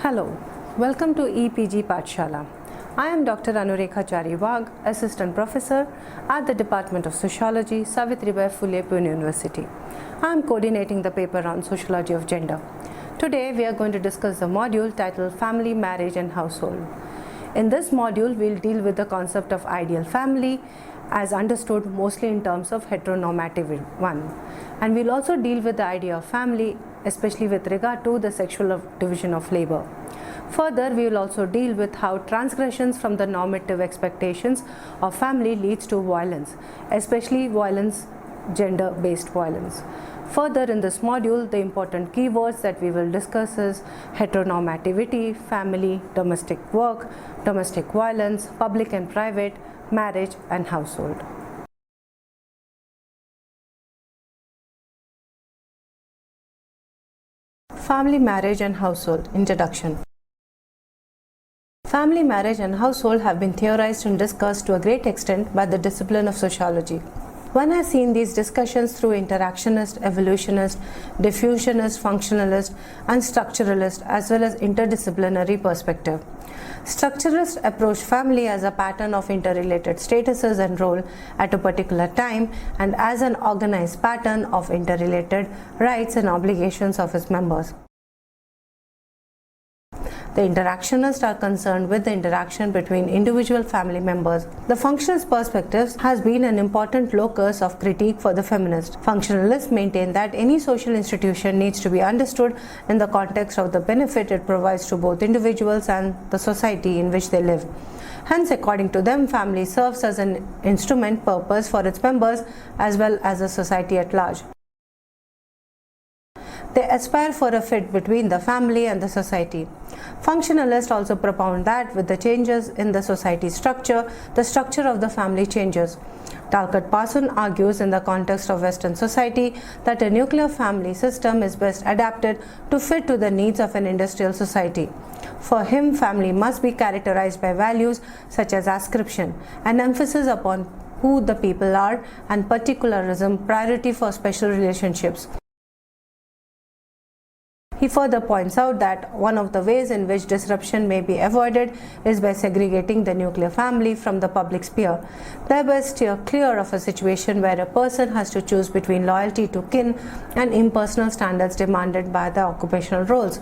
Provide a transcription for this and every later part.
Hello, welcome to EPG Pathshala. I am Dr. Anurekha Chariwag, Assistant Professor at the Department of Sociology, Savitribai Phule Pune University. I am coordinating the paper on Sociology of Gender. Today we are going to discuss the module titled Family, Marriage and Household. In this module, we will deal with the concept of ideal family as understood mostly in terms of heteronormative one. And we will also deal with the idea of family, especially with regard to the sexual division of labor. Further, we will also deal with how transgressions from the normative expectations of family leads to violence, especially violence, gender-based violence. Further, in this module, the important keywords that we will discuss is heteronormativity, family, domestic work, domestic violence, public and private, marriage and household. Family, marriage and household. Introduction. Family, marriage and household have been theorized and discussed to a great extent by the discipline of sociology. One has seen these discussions through interactionist, evolutionist, diffusionist, functionalist and structuralist as well as interdisciplinary perspective. Structuralists approach family as a pattern of interrelated statuses and role at a particular time and as an organized pattern of interrelated rights and obligations of its members. The interactionists are concerned with the interaction between individual family members. The functionalist perspective has been an important locus of critique for the feminists. Functionalists maintain that any social institution needs to be understood in the context of the benefit it provides to both individuals and the society in which they live. Hence, according to them, family serves as an instrument purpose for its members as well as the society at large. They aspire for a fit between the family and the society. Functionalists also propound that with the changes in the society structure, the structure of the family changes. Talcott Parson argues in the context of Western society that a nuclear family system is best adapted to fit to the needs of an industrial society. For him, family must be characterized by values such as ascription, an emphasis upon who the people are, and particularism, priority for special relationships. He further points out that one of the ways in which disruption may be avoided is by segregating the nuclear family from the public sphere, thereby steer clear of a situation where a person has to choose between loyalty to kin and impersonal standards demanded by the occupational roles.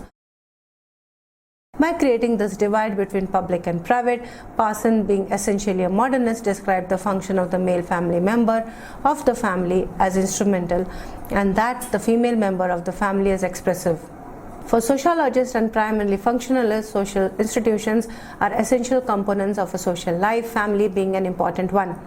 By creating this divide between public and private, Parson, being essentially a modernist, described the function of the male family member of the family as instrumental and that the female member of the family is expressive. For sociologists and primarily functionalists, social institutions are essential components of a social life, family being an important one.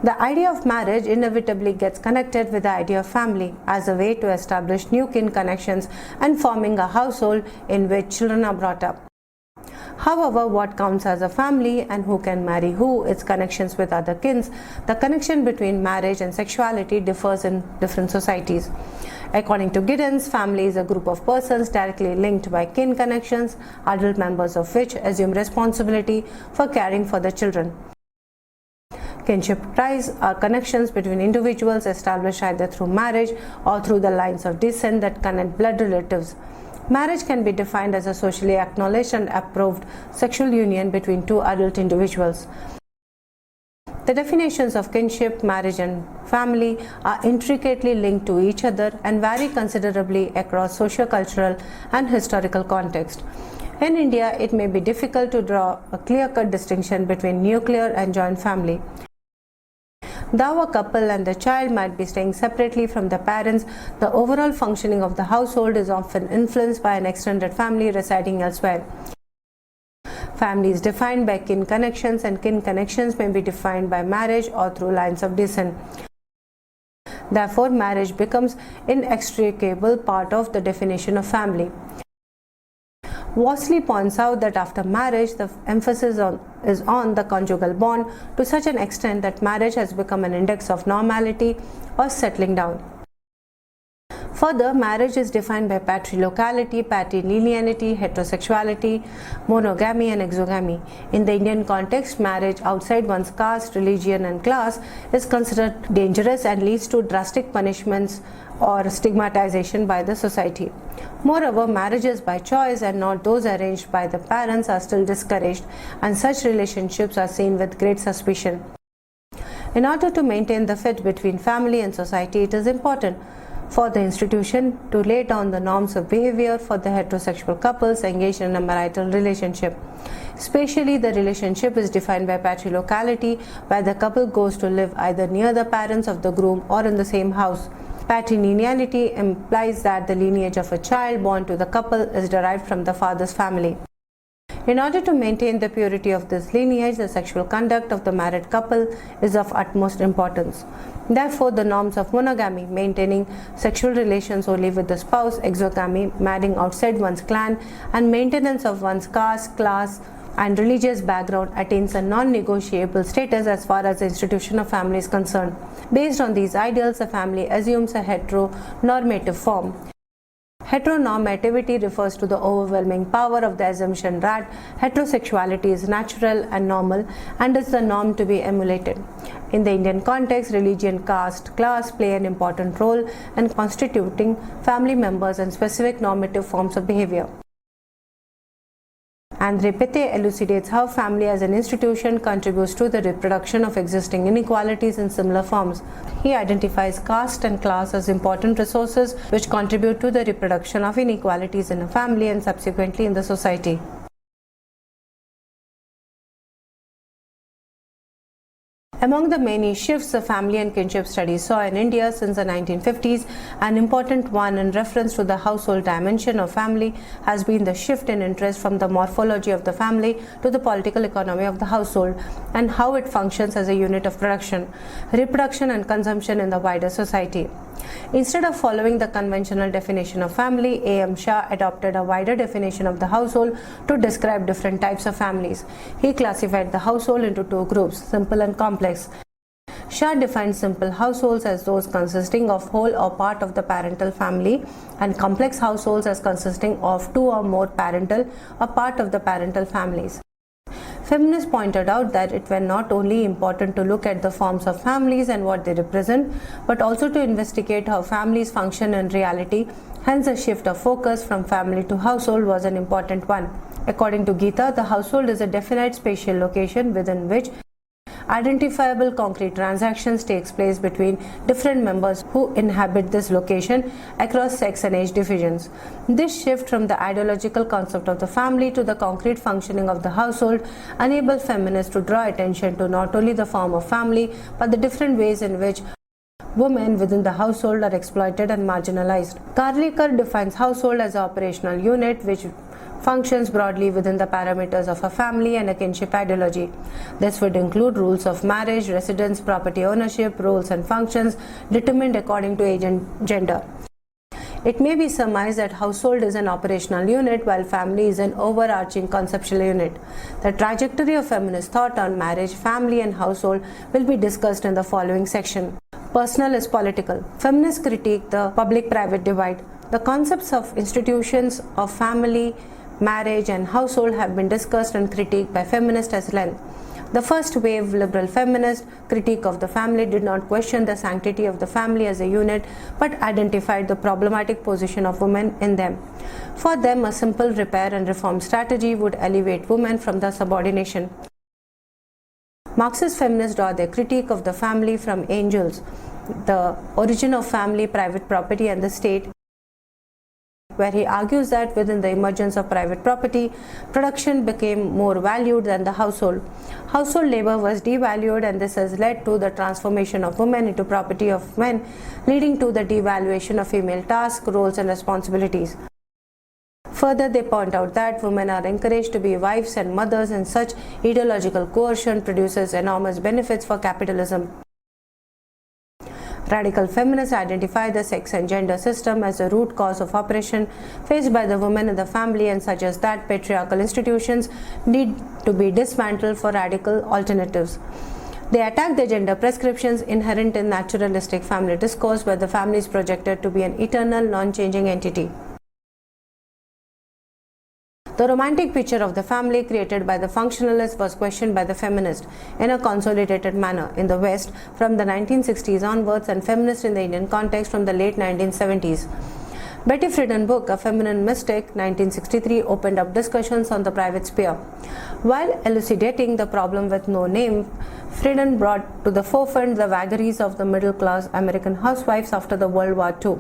The idea of marriage inevitably gets connected with the idea of family as a way to establish new kin connections and forming a household in which children are brought up. However, what counts as a family and who can marry who, its connections with other kins, the connection between marriage and sexuality differs in different societies. According to Giddens, family is a group of persons directly linked by kin connections, adult members of which assume responsibility for caring for the children. Kinship ties are connections between individuals established either through marriage or through the lines of descent that connect blood relatives. Marriage can be defined as a socially acknowledged and approved sexual union between two adult individuals. The definitions of kinship, marriage and family are intricately linked to each other and vary considerably across socio-cultural and historical context. In India, it may be difficult to draw a clear-cut distinction between nuclear and joint family. Though a couple and the child might be staying separately from the parents, the overall functioning of the household is often influenced by an extended family residing elsewhere. Family is defined by kin connections and kin connections may be defined by marriage or through lines of descent. Therefore, marriage becomes an inextricable part of the definition of family. Worsley points out that after marriage, the emphasis is on the conjugal bond to such an extent that marriage has become an index of normality or settling down. Further, marriage is defined by patrilocality, patrilineality, heterosexuality, monogamy and exogamy. In the Indian context, marriage outside one's caste, religion and class is considered dangerous and leads to drastic punishments or stigmatization by the society. Moreover, marriages by choice and not those arranged by the parents are still discouraged, and such relationships are seen with great suspicion. In order to maintain the fit between family and society, it is important for the institution to lay down the norms of behavior for the heterosexual couples engaged in a marital relationship. Especially, the relationship is defined by patrilocality, where the couple goes to live either near the parents of the groom or in the same house. Patrilineality implies that the lineage of a child born to the couple is derived from the father's family. In order to maintain the purity of this lineage, the sexual conduct of the married couple is of utmost importance. Therefore, the norms of monogamy, maintaining sexual relations only with the spouse, exogamy, marrying outside one's clan, and maintenance of one's caste, class, and religious background attains a non-negotiable status as far as the institution of family is concerned. Based on these ideals, a family assumes a heteronormative form. Heteronormativity refers to the overwhelming power of the assumption that heterosexuality is natural and normal and is the norm to be emulated. In the Indian context, religion, caste, class play an important role in constituting family members and specific normative forms of behavior. Andre Pete elucidates how family as an institution contributes to the reproduction of existing inequalities in similar forms. He identifies caste and class as important resources which contribute to the reproduction of inequalities in a family and subsequently in the society. Among the many shifts the family and kinship studies saw in India since the 1950s, an important one in reference to the household dimension of family has been the shift in interest from the morphology of the family to the political economy of the household and how it functions as a unit of production, reproduction and consumption in the wider society. Instead of following the conventional definition of family, A.M. Shah adopted a wider definition of the household to describe different types of families. He classified the household into two groups, simple and complex. Shah defined simple households as those consisting of whole or part of the parental family and complex households as consisting of two or more parental or part of the parental families. Feminists pointed out that it was not only important to look at the forms of families and what they represent, but also to investigate how families function in reality. Hence, a shift of focus from family to household was an important one. According to Gita, the household is a definite spatial location within which identifiable concrete transactions takes place between different members who inhabit this location across sex and age divisions. This shift from the ideological concept of the family to the concrete functioning of the household enabled feminists to draw attention to not only the form of family but the different ways in which women within the household are exploited and marginalized. Karlikar defines household as an operational unit which functions broadly within the parameters of a family and a kinship ideology. This would include rules of marriage, residence, property ownership, roles and functions determined according to age and gender. It may be surmised that household is an operational unit while family is an overarching conceptual unit. The trajectory of feminist thought on marriage, family and household will be discussed in the following section. Personal is political. Feminists critique the public-private divide. The concepts of institutions of family, marriage and household have been discussed and critiqued by feminists at length. The first wave liberal feminist critique of the family did not question the sanctity of the family as a unit but identified the problematic position of women in them. For them, a simple repair and reform strategy would elevate women from the subordination. Marxist feminists draw their critique of the family from Engels, The Origin of Family, Private Property and the State, where he argues that within the emergence of private property, production became more valued than the household. Household labor was devalued and this has led to the transformation of women into property of men, leading to the devaluation of female tasks, roles and responsibilities. Further, they point out that women are encouraged to be wives and mothers and such ideological coercion produces enormous benefits for capitalism. Radical feminists identify the sex and gender system as the root cause of oppression faced by the women in the family and suggest that patriarchal institutions need to be dismantled for radical alternatives. They attack the gender prescriptions inherent in naturalistic family discourse, where the family is projected to be an eternal, non-changing entity. The romantic picture of the family created by the functionalists was questioned by the feminists in a consolidated manner in the West from the 1960s onwards, and feminists in the Indian context from the late 1970s. Betty Friedan's book, A Feminine Mystic, 1963, opened up discussions on the private sphere. While elucidating the problem with no name, Friedan brought to the forefront the vagaries of the middle-class American housewives after the World War II.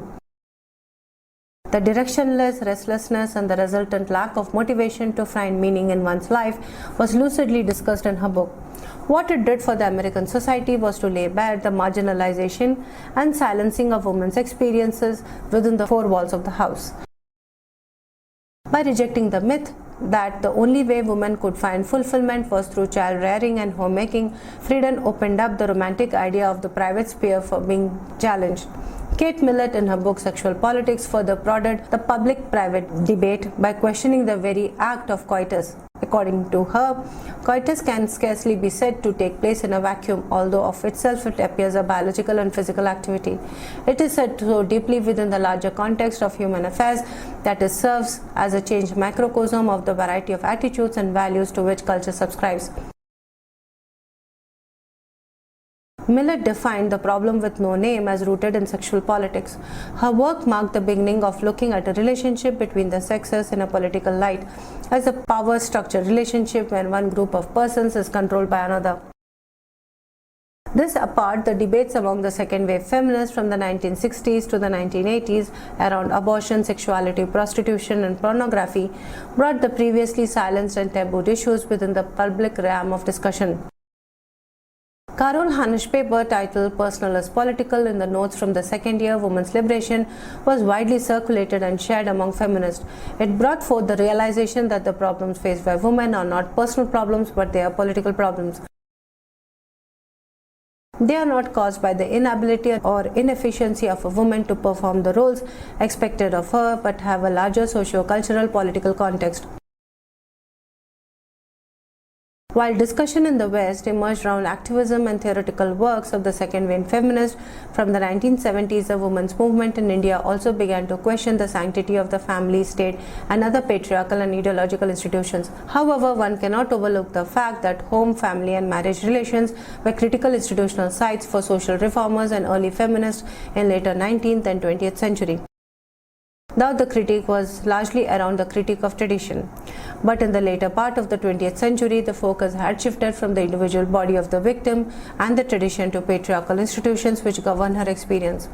The directionless restlessness and the resultant lack of motivation to find meaning in one's life was lucidly discussed in her book. What it did for the American society was to lay bare the marginalization and silencing of women's experiences within the four walls of the house. By rejecting the myth that the only way women could find fulfillment was through child rearing and homemaking, Friedan opened up the romantic idea of the private sphere for being challenged. Kate Millett, in her book Sexual Politics, further prodded the public-private debate by questioning the very act of coitus. According to her, coitus can scarcely be said to take place in a vacuum, although of itself it appears a biological and physical activity. It is said so deeply within the larger context of human affairs that it serves as a changed microcosm of the variety of attitudes and values to which culture subscribes. Millett defined the problem with no name as rooted in sexual politics. Her work marked the beginning of looking at a relationship between the sexes in a political light, as a power structure relationship when one group of persons is controlled by another. This apart, the debates among the second wave feminists from the 1960s to the 1980s around abortion, sexuality, prostitution and pornography brought the previously silenced and tabooed issues within the public realm of discussion. Carol Hanish's paper titled Personal is Political in the Notes from the Second Year Women's Liberation was widely circulated and shared among feminists. It brought forth the realization that the problems faced by women are not personal problems, but they are political problems. They are not caused by the inability or inefficiency of a woman to perform the roles expected of her, but have a larger socio-cultural political context. While discussion in the West emerged around activism and theoretical works of the second wave feminists from the 1970s, the women's movement in India also began to question the sanctity of the family, state, and other patriarchal and ideological institutions. However, one cannot overlook the fact that home, family, and marriage relations were critical institutional sites for social reformers and early feminists in later 19th and 20th century. Now the critique was largely around the critique of tradition. But in the later part of the 20th century, the focus had shifted from the individual body of the victim and the tradition to patriarchal institutions which govern her experience.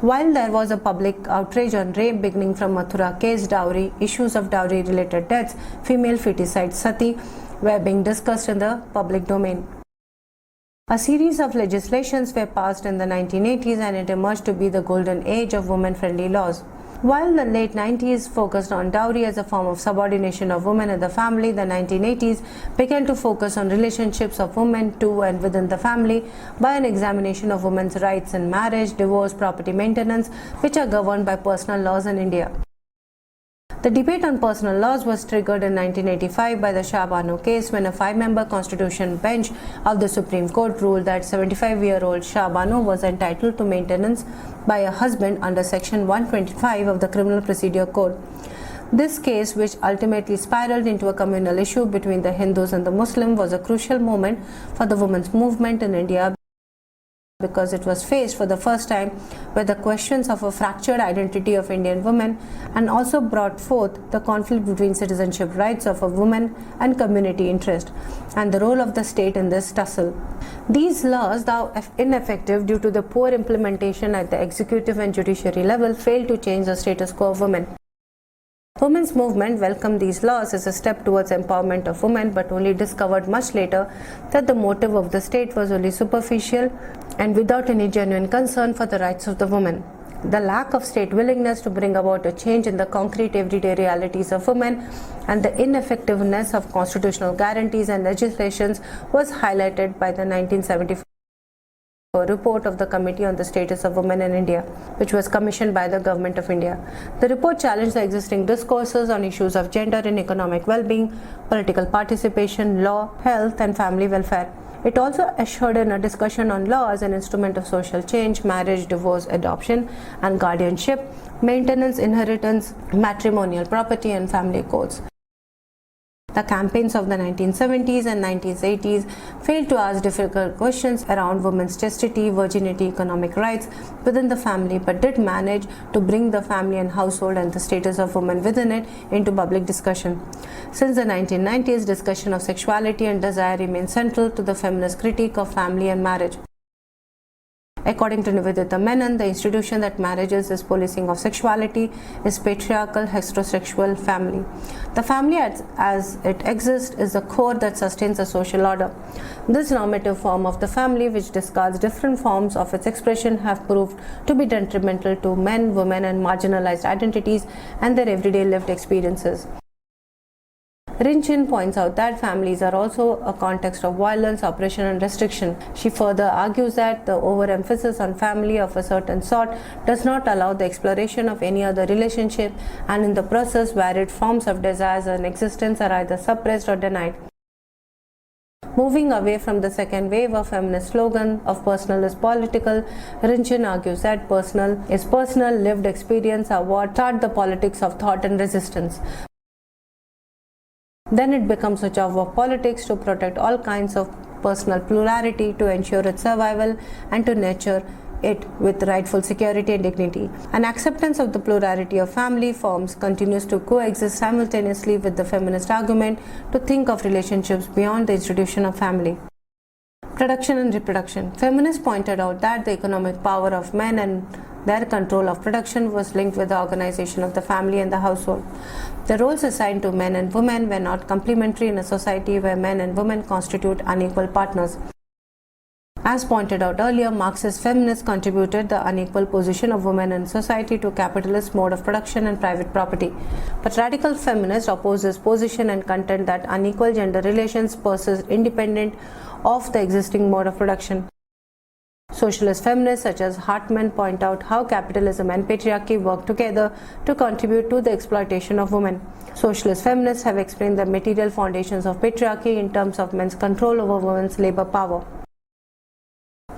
While there was a public outrage on rape beginning from Mathura case, dowry, issues of dowry-related deaths, female feticide sati were being discussed in the public domain. A series of legislations were passed in the 1980s, and it emerged to be the golden age of women-friendly laws. While the late 90s focused on dowry as a form of subordination of women in the family, the 1980s began to focus on relationships of women to and within the family by an examination of women's rights in marriage, divorce, property maintenance, which are governed by personal laws in India. The debate on personal laws was triggered in 1985 by the Shah Banu case, when a 5-member constitution bench of the Supreme Court ruled that 75-year-old Shah Banu was entitled to maintenance by a husband under Section 125 of the Criminal Procedure Code. This case, which ultimately spiraled into a communal issue between the Hindus and the Muslims, was a crucial moment for the women's movement in India, because it was faced for the first time with the questions of a fractured identity of Indian women, and also brought forth the conflict between citizenship rights of a woman and community interest, and the role of the state in this tussle. These laws, though ineffective due to the poor implementation at the executive and judiciary level, failed to change the status quo of women. Women's movement welcomed these laws as a step towards empowerment of women, but only discovered much later that the motive of the state was only superficial and without any genuine concern for the rights of the woman. The lack of state willingness to bring about a change in the concrete everyday realities of women and the ineffectiveness of constitutional guarantees and legislations was highlighted by the 1974 report of the Committee on the Status of Women in India, which was commissioned by the Government of India. The report challenged the existing discourses on issues of gender and economic well-being, political participation, law, health and family welfare. It also ushered in a discussion on law as an instrument of social change, marriage, divorce, adoption, and guardianship, maintenance, inheritance, matrimonial property, and family codes. The campaigns of the 1970s and 1980s failed to ask difficult questions around women's chastity, virginity, economic rights within the family, but did manage to bring the family and household and the status of women within it into public discussion. Since the 1990s, discussion of sexuality and desire remains central to the feminist critique of family and marriage. According to Nivedita Menon, the institution that manages this policing of sexuality is patriarchal heterosexual family. The family as it exists is the core that sustains a social order. This normative form of the family, which discards different forms of its expression, have proved to be detrimental to men, women, and marginalized identities and their everyday lived experiences. Rinchin points out that families are also a context of violence, oppression, and restriction. She further argues that the overemphasis on family of a certain sort does not allow the exploration of any other relationship, and in the process, varied forms of desires and existence are either suppressed or denied. Moving away from the second wave of feminist slogan of personal is political, Rinchin argues that personal lived experience are what start the politics of thought and resistance. Then it becomes a job of politics to protect all kinds of personal plurality, to ensure its survival, and to nurture it with rightful security and dignity. An acceptance of the plurality of family forms continues to coexist simultaneously with the feminist argument to think of relationships beyond the institution of family. Production and reproduction. Feminists pointed out that the economic power of men and their control of production was linked with the organization of the family and the household. The roles assigned to men and women were not complementary in a society where men and women constitute unequal partners. As pointed out earlier, Marxist feminists contributed the unequal position of women in society to capitalist mode of production and private property. But radical feminists oppose this position and contend that unequal gender relations persist independent of the existing mode of production. Socialist feminists such as Hartman point out how capitalism and patriarchy work together to contribute to the exploitation of women. Socialist feminists have explained the material foundations of patriarchy in terms of men's control over women's labor power.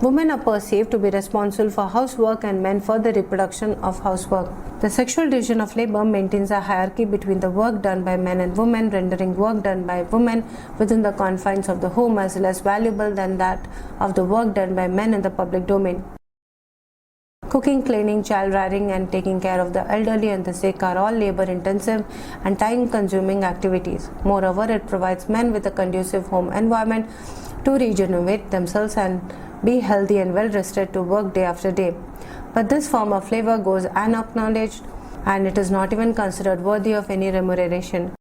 Women are perceived to be responsible for housework and men for the reproduction of housework. The sexual division of labor maintains a hierarchy between the work done by men and women, rendering work done by women within the confines of the home as less valuable than that of the work done by men in the public domain. Cooking, cleaning, child rearing, and taking care of the elderly and the sick are all labor-intensive and time-consuming activities. Moreover, it provides men with a conducive home environment to regenerate themselves and be healthy and well-rested to work day after day. But this form of labor goes unacknowledged, and it is not even considered worthy of any remuneration.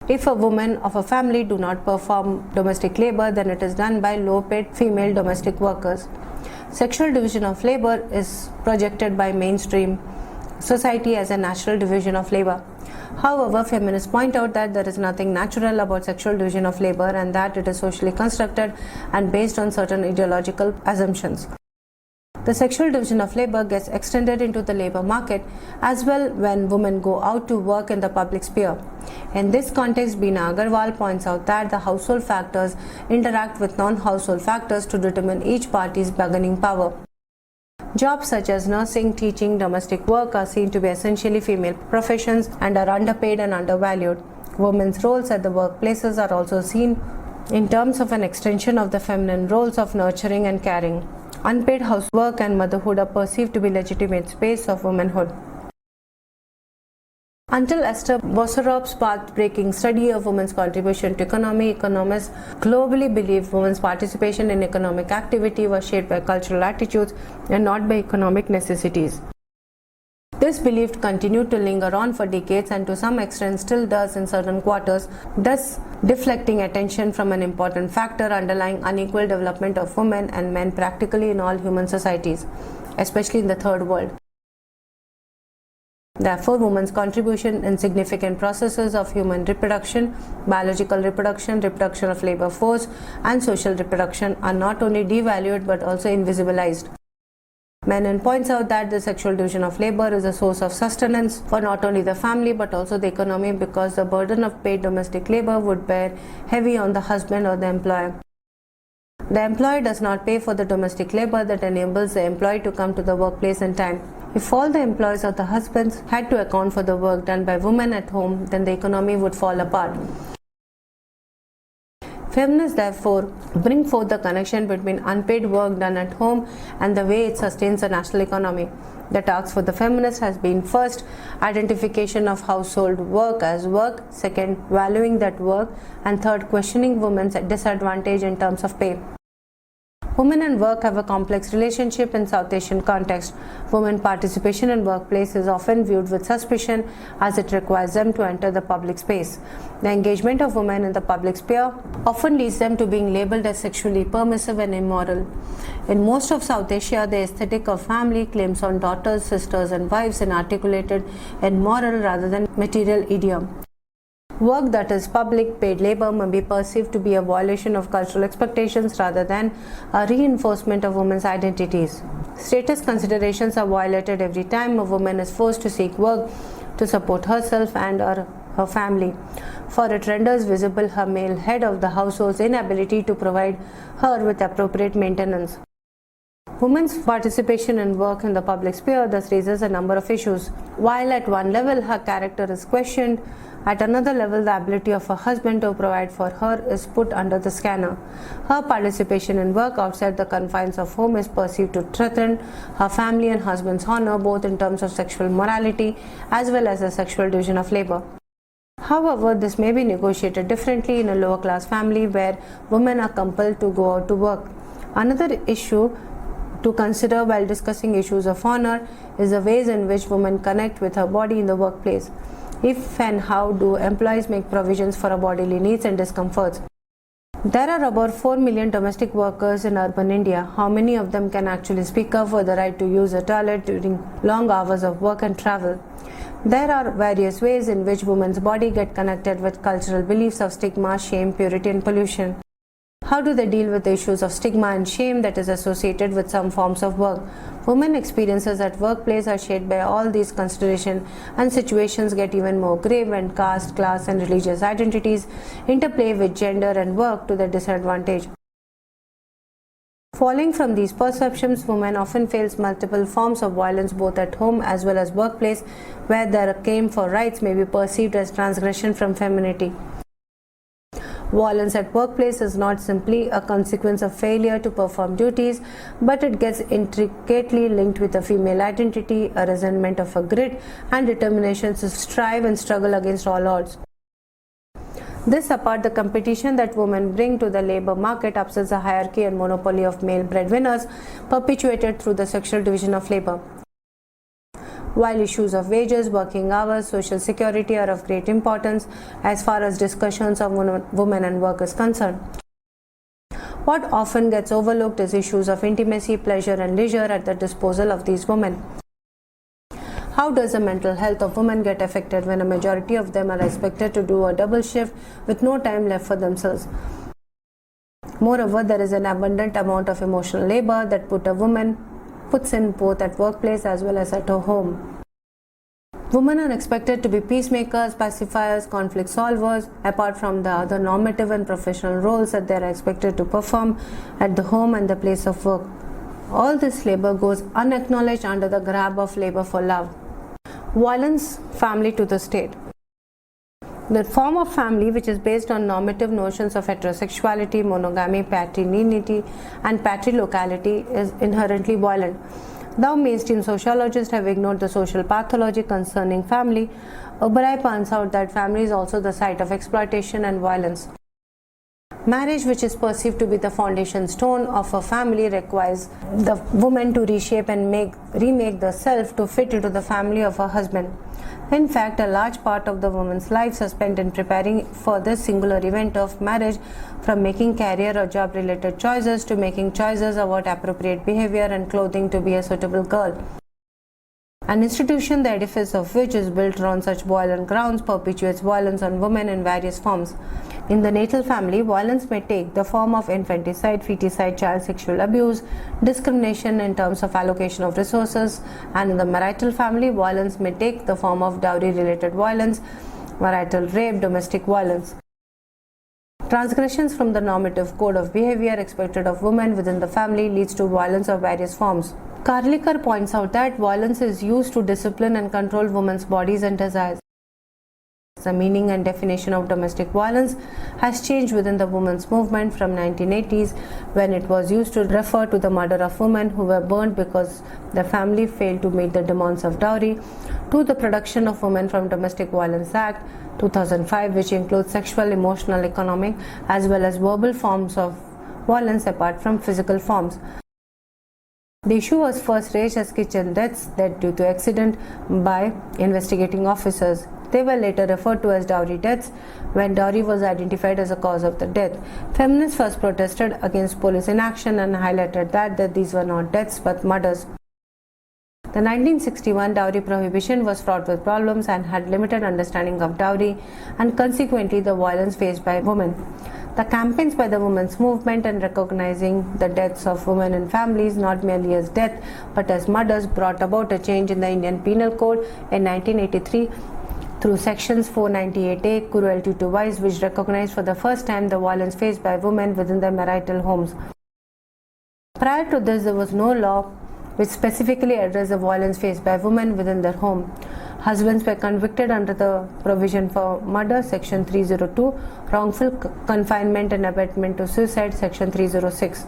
If a woman of a family do not perform domestic labor, then it is done by low-paid female domestic workers. Sexual division of labor is projected by mainstream society as a natural division of labor. However, feminists point out that there is nothing natural about sexual division of labor and that it is socially constructed and based on certain ideological assumptions. The sexual division of labor gets extended into the labor market as well when women go out to work in the public sphere. In this context, Beena Agarwal points out that the household factors interact with non-household factors to determine each party's bargaining power. Jobs such as nursing, teaching, domestic work are seen to be essentially female professions and are underpaid and undervalued. Women's roles at the workplaces are also seen in terms of an extension of the feminine roles of nurturing and caring. Unpaid housework and motherhood are perceived to be legitimate space of womanhood. Until Esther Bossorov's path-breaking study of women's contribution to economy, economists globally believed women's participation in economic activity was shaped by cultural attitudes and not by economic necessities. This belief continued to linger on for decades and to some extent still does in certain quarters, thus deflecting attention from an important factor underlying unequal development of women and men practically in all human societies, especially in the third world. Therefore, women's contribution in significant processes of human reproduction, biological reproduction, reproduction of labor force, and social reproduction are not only devalued but also invisibilized. Menon points out that the sexual division of labor is a source of sustenance for not only the family but also the economy because the burden of paid domestic labor would bear heavy on the husband or the employer. The employer does not pay for the domestic labor that enables the employee to come to the workplace in time. If all the employees of the husbands had to account for the work done by women at home, then the economy would fall apart. Feminists therefore bring forth the connection between unpaid work done at home and the way it sustains the national economy. The task for the feminist has been first, identification of household work as work, second, valuing that work, and third, questioning women's disadvantage in terms of pay. Women and work have a complex relationship in South Asian context. Women participation in workplace is often viewed with suspicion as it requires them to enter the public space. The engagement of women in the public sphere often leads them to being labeled as sexually permissive and immoral. In most of South Asia, the aesthetic of family claims on daughters, sisters, and wives and articulated in moral rather than material idiom. Work that is public paid labor may be perceived to be a violation of cultural expectations rather than a reinforcement of women's identities. Status considerations are violated every time a woman is forced to seek work to support herself and or her family, for it renders visible her male head of the household's inability to provide her with appropriate maintenance. Women's participation in work in the public sphere thus raises a number of issues. While at one level her character is questioned, at another level the ability of her husband to provide for her is put under the scanner. Her participation in work outside the confines of home is perceived to threaten her family and husband's honor, both in terms of sexual morality as well as the sexual division of labor. However, this may be negotiated differently in a lower class family where women are compelled to go out to work. Another issue to consider while discussing issues of honor is the ways in which women connect with her body in the workplace. If and how do employees make provisions for her bodily needs and discomforts? There are about 4 million domestic workers in urban India. How many of them can actually speak up for the right to use a toilet during long hours of work and travel? There are various ways in which women's body get connected with cultural beliefs of stigma, shame, purity, and pollution. How do they deal with the issues of stigma and shame that is associated with some forms of work? Women experiences at workplace are shaped by all these considerations, and situations get even more grave when caste, class, and religious identities interplay with gender and work to their disadvantage. Falling from these perceptions, women often face multiple forms of violence both at home as well as workplace, where their claim for rights may be perceived as transgression from femininity. Violence at workplace is not simply a consequence of failure to perform duties, but it gets intricately linked with a female identity, a resentment of a grit, and determination to strive and struggle against all odds. This apart, the competition that women bring to the labor market upsets the hierarchy and monopoly of male breadwinners perpetuated through the sexual division of labor. While issues of wages, working hours, social security are of great importance as far as discussions of women and work is concerned, what often gets overlooked is issues of intimacy, pleasure, and leisure at the disposal of these women. How does the mental health of women get affected when a majority of them are expected to do a double shift with no time left for themselves? Moreover, there is an abundant amount of emotional labor that a woman puts in both at workplace as well as at her home. Women are expected to be peacemakers, pacifiers, conflict solvers, apart from the other normative and professional roles that they are expected to perform at the home and the place of work. All this labor goes unacknowledged under the grab of labor for love. Violence, family to the state. The form of family, which is based on normative notions of heterosexuality, monogamy, patrilineality, and patrilocality, is inherently violent. Though mainstream sociologists have ignored the social pathology concerning family, Oberoi points out that family is also the site of exploitation and violence. Marriage, which is perceived to be the foundation stone of a family, requires the woman to reshape and remake the self to fit into the family of her husband. In fact, a large part of the woman's life is spent in preparing for this singular event of marriage, from making career or job related choices to making choices about appropriate behavior and clothing to be a suitable girl. An institution, the edifice of which is built around such violent grounds, perpetuates violence on women in various forms. In the natal family, violence may take the form of infanticide, feticide, child sexual abuse, discrimination in terms of allocation of resources, and in the marital family, violence may take the form of dowry-related violence, marital rape, domestic violence. Transgressions from the normative code of behavior expected of women within the family leads to violence of various forms. Karlikar points out that violence is used to discipline and control women's bodies and desires. The meaning and definition of domestic violence has changed within the women's movement from 1980s, when it was used to refer to the murder of women who were burned because the family failed to meet the demands of dowry, to the Protection of Women from Domestic Violence Act 2005, which includes sexual, emotional, economic as well as verbal forms of violence apart from physical forms. The issue was first raised as kitchen deaths that due to accident by investigating officers. They were later referred to as dowry deaths when dowry was identified as a cause of the death. Feminists first protested against police inaction and highlighted that these were not deaths but murders. The 1961 dowry prohibition was fraught with problems and had limited understanding of dowry and consequently the violence faced by women. The campaigns by the women's movement and recognizing the deaths of women in families not merely as death but as murders brought about a change in the Indian Penal Code in 1983 through sections 498A, cruelty to wives, which recognized for the first time the violence faced by women within their marital homes. Prior to this, there was no law which specifically addressed the violence faced by women within their home. Husbands were convicted under the provision for murder, section 302, wrongful confinement and abetment to suicide, section 306.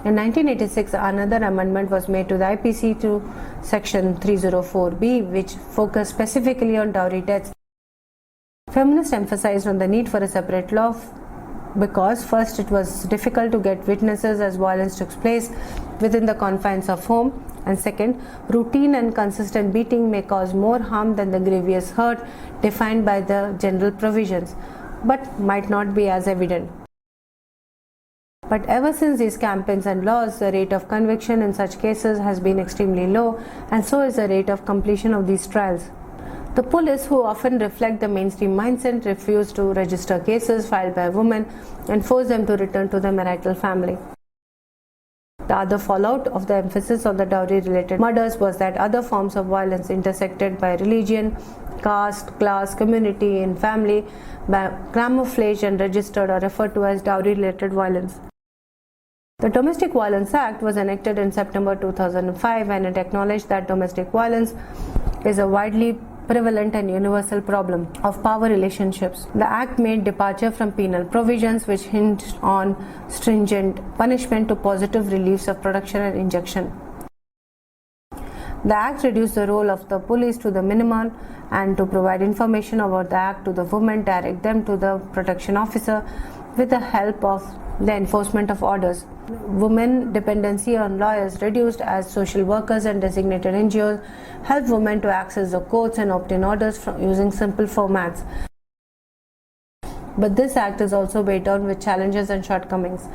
In 1986, another amendment was made to the IPC to section 304B, which focused specifically on dowry deaths. Feminists emphasized on the need for a separate law because first it was difficult to get witnesses as violence took place within the confines of home, and second, routine and consistent beating may cause more harm than the grievous hurt defined by the general provisions, but might not be as evident. But ever since these campaigns and laws, the rate of conviction in such cases has been extremely low, and so is the rate of completion of these trials. The police, who often reflect the mainstream mindset, refuse to register cases filed by women and force them to return to their marital family. The other fallout of the emphasis on the dowry-related murders was that other forms of violence intersected by religion, caste, class, community, and family, camouflaged and registered or referred to as dowry-related violence. The Domestic Violence Act was enacted in September 2005, and it acknowledged that domestic violence is a widely prevalent and universal problem of power relationships. The Act made departure from penal provisions which hinged on stringent punishment to positive reliefs of production and injection. The Act reduced the role of the police to the minimum, and to provide information about the Act to the women, direct them to the protection officer with the help of the enforcement of orders. Women dependency on lawyers reduced as social workers and designated NGOs help women to access the courts and obtain orders from using simple formats. But this act is also weighed down with challenges and shortcomings: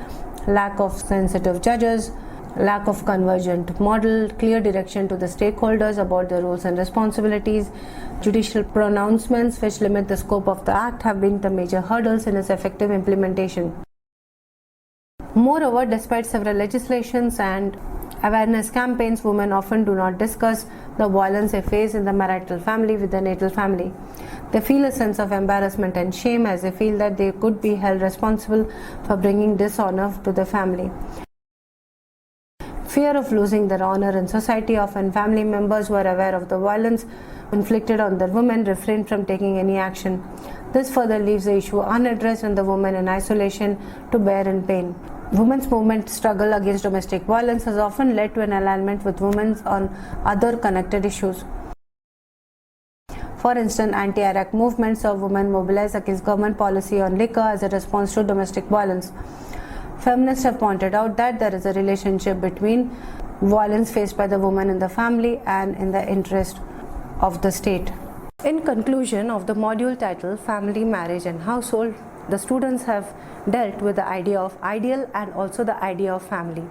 lack of sensitive judges, lack of convergent model, clear direction to the stakeholders about the roles and responsibilities. Judicial pronouncements which limit the scope of the act have been the major hurdles in its effective implementation. Moreover, despite several legislations and awareness campaigns, women often do not discuss the violence they face in the marital family with the natal family. They feel a sense of embarrassment and shame as they feel that they could be held responsible for bringing dishonor to the family. Fear of losing their honor in society, often family members who are aware of the violence inflicted on their women refrain from taking any action. This further leaves the issue unaddressed and the woman in isolation to bear in pain. Women's movement struggle against domestic violence has often led to an alignment with women on other connected issues. For instance, anti-Iraq movements of women mobilized against government policy on liquor as a response to domestic violence. Feminists have pointed out that there is a relationship between violence faced by the woman in the family and in the interest of the state. In conclusion of the module titled Family, Marriage and Household, the students have dealt with the idea of ideal and also the idea of family.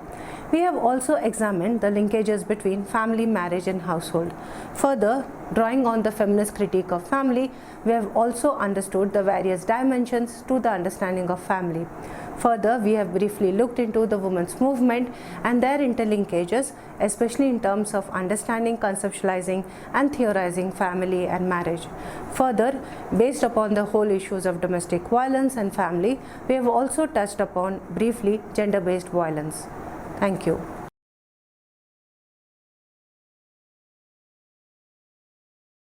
We have also examined the linkages between family, marriage and household. Further, Drawing on the feminist critique of family, we have also understood the various dimensions to the understanding of family. Further, we have briefly looked into the women's movement and their interlinkages, especially in terms of understanding, conceptualizing, and theorizing family and marriage. Further, based upon the whole issues of domestic violence and family, we have also touched upon briefly gender-based violence. Thank you.